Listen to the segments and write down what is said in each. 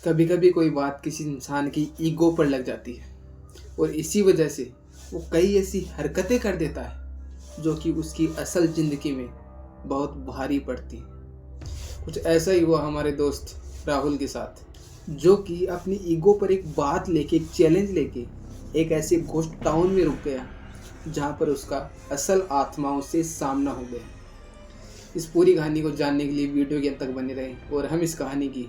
कभी कभी कोई बात किसी इंसान की ईगो पर लग जाती है और इसी वजह से वो कई ऐसी हरकतें कर देता है जो कि उसकी असल जिंदगी में बहुत भारी पड़ती है। कुछ ऐसा ही हुआ हमारे दोस्त राहुल के साथ, जो कि अपनी ईगो पर एक बात लेके, एक चैलेंज लेके एक ऐसे घोस्ट टाउन में रुक गया जहाँ पर उसका असल आत्माओं से सामना हो गया। इस पूरी कहानी को जानने के लिए वीडियो के अंत तक बने रहें और हम इस कहानी की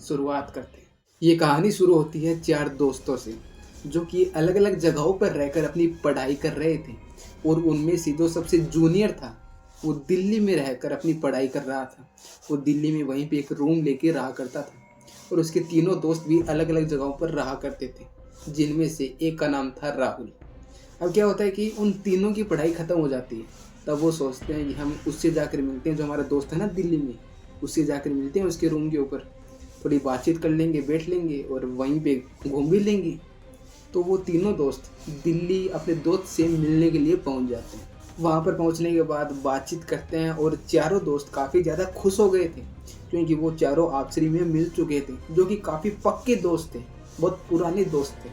शुरुआत करते हैं। ये कहानी शुरू होती है चार दोस्तों से, जो कि अलग अलग जगहों पर रहकर अपनी पढ़ाई कर रहे थे। और उनमें से जो सबसे जूनियर था वो दिल्ली में रहकर अपनी पढ़ाई कर रहा था। वो दिल्ली में वहीं पे एक रूम लेके रहा करता था और उसके तीनों दोस्त भी अलग अलग जगहों पर रहा करते थे, जिनमें से एक का नाम था राहुल। अब क्या होता है कि उन तीनों की पढ़ाई ख़त्म हो जाती है, तब वो सोचते हैं कि हम उससे जाकर मिलते हैं, जो हमारा दोस्त है ना दिल्ली में, उससे जाकर मिलते हैं उसके रूम के ऊपर, थोड़ी बातचीत कर लेंगे, बैठ लेंगे और वहीं पे घूम भी लेंगे। तो वो तीनों दोस्त दिल्ली अपने दोस्त से मिलने के लिए पहुंच जाते हैं। वहाँ पर पहुंचने के बाद बातचीत करते हैं और चारों दोस्त काफ़ी ज़्यादा खुश हो गए थे, क्योंकि वो चारों आपसी में मिल चुके थे, जो कि काफ़ी पक्के दोस्त थे, बहुत पुराने दोस्त थे।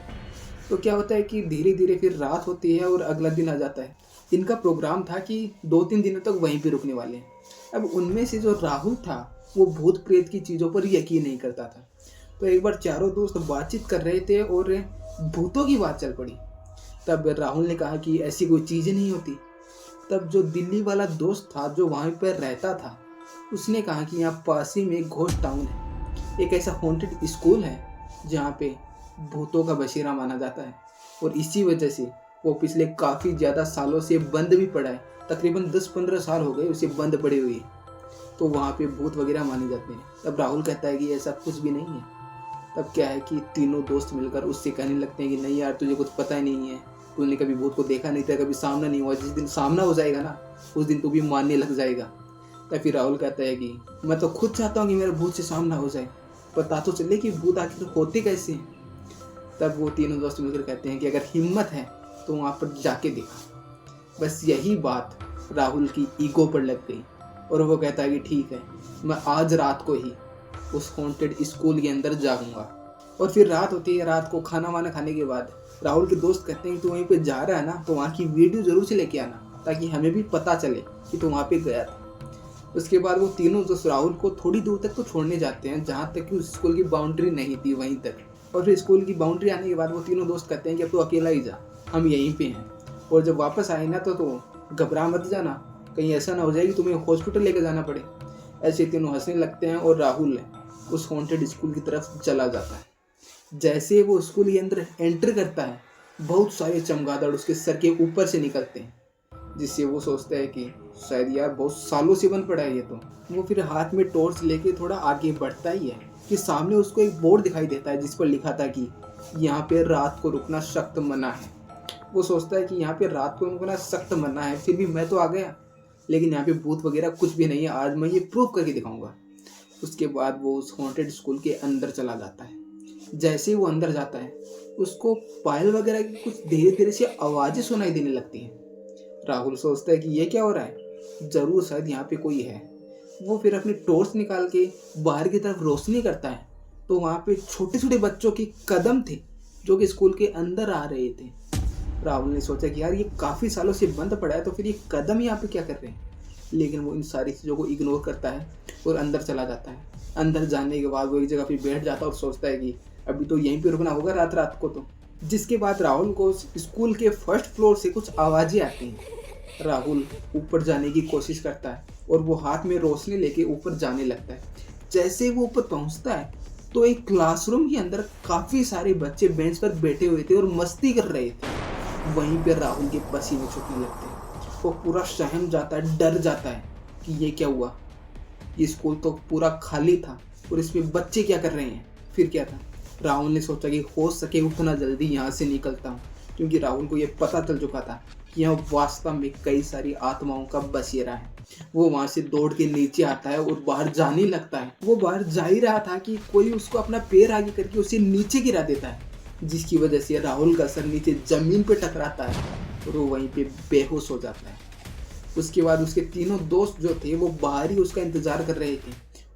तो क्या होता है कि धीरे धीरे फिर रात होती है और अगला दिन आ जाता है। इनका प्रोग्राम था कि 2-3 दिनों तक वहीं पे रुकने वाले हैं। अब उनमें से जो राहुल था वो भूत प्रेत की चीज़ों पर यकीन नहीं करता था। तो एक बार चारों दोस्त बातचीत कर रहे थे और भूतों की बात चल पड़ी। तब राहुल ने कहा कि ऐसी कोई चीज़ नहीं होती। तब जो दिल्ली वाला दोस्त था जो वहाँ पर रहता था, उसने कहा कि यहाँ पास ही में एक घोस्ट टाउन है, एक ऐसा हॉन्टेड स्कूल है जहाँ पे भूतों का बसेरा माना जाता है। और इसी वजह से वो पिछले काफ़ी ज़्यादा सालों से बंद भी पड़ा है, तकरीबन 10-15 साल हो गए उसे बंद पड़े हुए। तो वहाँ पे भूत वगैरह माने जाते हैं। तब राहुल कहता है कि ऐसा कुछ भी नहीं है। तब क्या है कि तीनों दोस्त मिलकर उससे कहने लगते हैं कि नहीं यार, तुझे कुछ पता ही नहीं है, तूने कभी भूत को देखा नहीं था, कभी सामना नहीं हुआ, जिस दिन सामना हो जाएगा ना उस दिन तू भी मानने लग जाएगा। तब फिर राहुल कहता है कि मैं तो खुद चाहता हूँ कि मेरा भूत से सामना हो जाए, पता तो चले कि भूत आखिर होते कैसे हैं। तब वो तीनों दोस्त मिलकर कहते हैं कि अगर हिम्मत है तो वहाँ पर जाके देखा। बस यही बात राहुल की ईगो पर लग गई और वो कहता है कि ठीक है, मैं आज रात को ही उस हॉन्टेड स्कूल के अंदर जाऊंगा। और फिर रात होती है। रात को खाना वाना खाने के बाद राहुल के दोस्त कहते हैं कि तू वहीं पे जा रहा है ना, तो वहाँ की वीडियो जरूर से लेके आना, ताकि हमें भी पता चले कि तू वहाँ पे गया था। उसके बाद वो तीनों दोस्त राहुल को थोड़ी दूर तक तो छोड़ने जाते हैं, जहाँ तक कि उस स्कूल की बाउंड्री नहीं थी वहीं तक। और फिर स्कूल की बाउंड्री आने के बाद वो तीनों दोस्त कहते हैं कि अब तो अकेला ही जा, हम यहीं पे हैं। और जब वापस आए ना तो घबरा मत जाना, कहीं ऐसा ना हो जाए कि तुम्हें हॉस्पिटल लेकर जाना पड़े। ऐसे तीनों हंसने लगते हैं और राहुल उस हॉन्टेड स्कूल की तरफ चला जाता है। जैसे वो स्कूल के अंदर एंटर करता है, बहुत सारे चमगादड़ उसके सर के ऊपर से निकलते हैं, जिससे वो सोचता है कि शायद यार बहुत सालों से बंद पड़ा है ये तो। वो फिर हाथ में टॉर्च लेके थोड़ा आगे बढ़ता ही है कि सामने उसको एक बोर्ड दिखाई देता है जिस पर लिखा था कि यहाँ पे रात को रुकना सख्त मना है। वो सोचता है कि यहाँ पे रात को रुकना सख्त मना है, फिर भी मैं तो आ गया, लेकिन यहाँ पे भूत वगैरह कुछ भी नहीं है, आज मैं ये प्रूव करके दिखाऊंगा। उसके बाद वो उस हॉन्टेड स्कूल के अंदर चला जाता है। जैसे ही वो अंदर जाता है उसको पायल वगैरह की कुछ धीरे धीरे से आवाज़ें सुनाई देने लगती हैं। राहुल सोचता है कि ये क्या हो रहा है, ज़रूर शायद यहाँ पे कोई है। वो फिर अपनी टॉर्च निकाल के बाहर की तरफ रोशनी करता है, तो वहाँ पे छोटे छोटे बच्चों के कदम थे जो कि स्कूल के अंदर आ रहे थे। राहुल ने सोचा कि यार ये काफ़ी सालों से बंद पड़ा है, तो फिर ये कदम यहाँ पे क्या कर रहे हैं। लेकिन वो इन सारी चीज़ों को इग्नोर करता है और अंदर चला जाता है। अंदर जाने के बाद वो एक जगह पे बैठ जाता है और सोचता है कि अभी तो यहीं पे रुकना होगा रात रात को तो। जिसके बाद राहुल को स्कूल के फर्स्ट फ्लोर से कुछ आवाज़ें आती हैं। राहुल ऊपर जाने की कोशिश करता है और वो हाथ में रोशनी लेके ऊपर जाने लगता है। जैसे वो ऊपर पहुंचता है तो एक क्लासरूम के अंदर काफ़ी सारे बच्चे बेंच पर बैठे हुए थे और मस्ती कर रहे थे। वहीं पर राहुल के पसीने छूटने लगते हैं। वो पूरा सहम जाता है, डर जाता है कि ये क्या हुआ। ये स्कूल तो पूरा खाली था और इसमें बच्चे क्या कर रहे हैं। फिर क्या था, राहुल ने सोचा कि हो सके उतना जल्दी यहाँ से निकलता हूँ, क्योंकि राहुल को ये पता चल चुका था कि यहाँ वास्तव में कई सारी आत्माओं का बसेरा है। वो वहाँ से दौड़ के नीचे आता है और बाहर जाने लगता है। वो बाहर जा ही रहा था कि कोई उसको अपना पैर आगे करके उसे नीचे गिरा देता है, जिसकी वजह से राहुल का सर नीचे जमीन पे टकराता है और वो वहीं पे बेहोश हो जाता है। उसके बाद उसके तीनों दोस्त जो थे वो बाहर ही उसका इंतजार कर रहे थे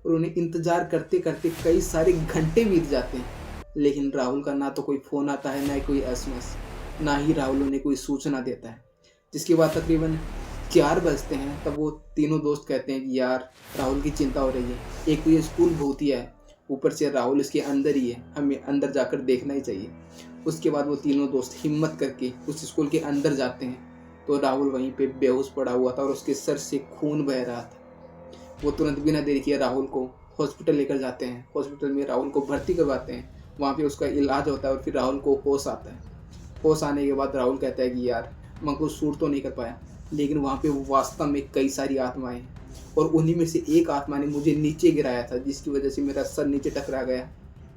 और उन्हें इंतज़ार करते करते कई सारे घंटे बीत जाते हैं, लेकिन राहुल का ना तो कोई फ़ोन आता है, ना ही कोई एसएमएस, ना ही राहुल उन्हें कोई सूचना देता है। जिसके बाद तकरीबन 4 बजते हैं, तब वो तीनों दोस्त कहते हैं कि यार राहुल की चिंता हो रही है, एक तो ये स्कूल भूतिया है, ऊपर से राहुल इसके अंदर ही है, हमें अंदर जाकर देखना ही चाहिए। उसके बाद वो तीनों दोस्त हिम्मत करके उस स्कूल के अंदर जाते हैं, तो राहुल वहीं पे बेहोश पड़ा हुआ था और उसके सर से खून बह रहा था। वो तुरंत बिना देरी किए राहुल को हॉस्पिटल लेकर जाते हैं। हॉस्पिटल में राहुल को भर्ती करवाते हैं, वहाँ पे उसका इलाज होता है और फिर राहुल को होश आता है। होश आने के बाद राहुल कहता है कि यार मैं कुछ शूट तो नहीं कर पाया, लेकिन वहाँ पे वास्तव में कई सारी आत्माएं हैं और उन्हीं में से एक आत्मा ने मुझे नीचे गिराया था, जिसकी वजह से मेरा सर नीचे टकरा गया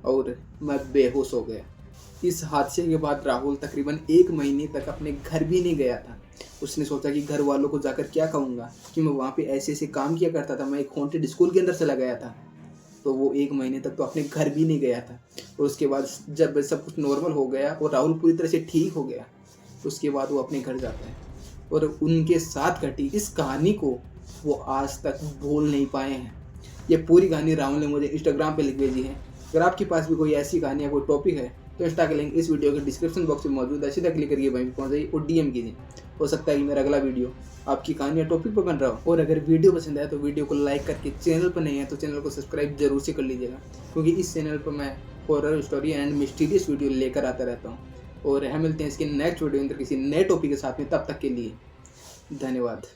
और मैं बेहोश हो गया। इस हादसे के बाद राहुल तकरीबन 1 महीने तक अपने घर भी नहीं गया था। उसने सोचा कि घर वालों को जाकर क्या कहूँगा कि मैं वहाँ पे ऐसे ऐसे काम किया करता था, मैं एक हॉन्टेड स्कूल के अंदर चला गया था। तो वो 1 महीने तक तो अपने घर भी नहीं गया था। और उसके बाद जब सब कुछ नॉर्मल हो गया और राहुल पूरी तरह से ठीक हो गया, उसके बाद वो अपने घर जाता है और उनके साथ घटी इस कहानी को वो आज तक भूल नहीं पाए हैं। ये पूरी कहानी राहुल ने मुझे इंस्टाग्राम पे लिख भेजी है। अगर आपके पास भी कोई ऐसी कहानी या कोई टॉपिक है तो इंस्टा का लिंक इस वीडियो के डिस्क्रिप्शन बॉक्स में मौजूद है, सीधा क्लिक करके वहीं पहुंच जाइए और डीएम कीजिए। हो सकता है कि मेरा अगला वीडियो आपकी कहानी या टॉपिक पर बन रहा हो। और अगर वीडियो पसंद आए तो वीडियो को लाइक करके, चैनल पर नहीं है तो चैनल को सब्सक्राइब जरूर से कर लीजिएगा, क्योंकि इस चैनल पर मैं horror story and mysterious video लेकर आता रहता हूँ। और हम मिलते हैं इसके नेक्स्ट वीडियो अंदर किसी नए टॉपिक के साथ में, तब तक के लिए धन्यवाद।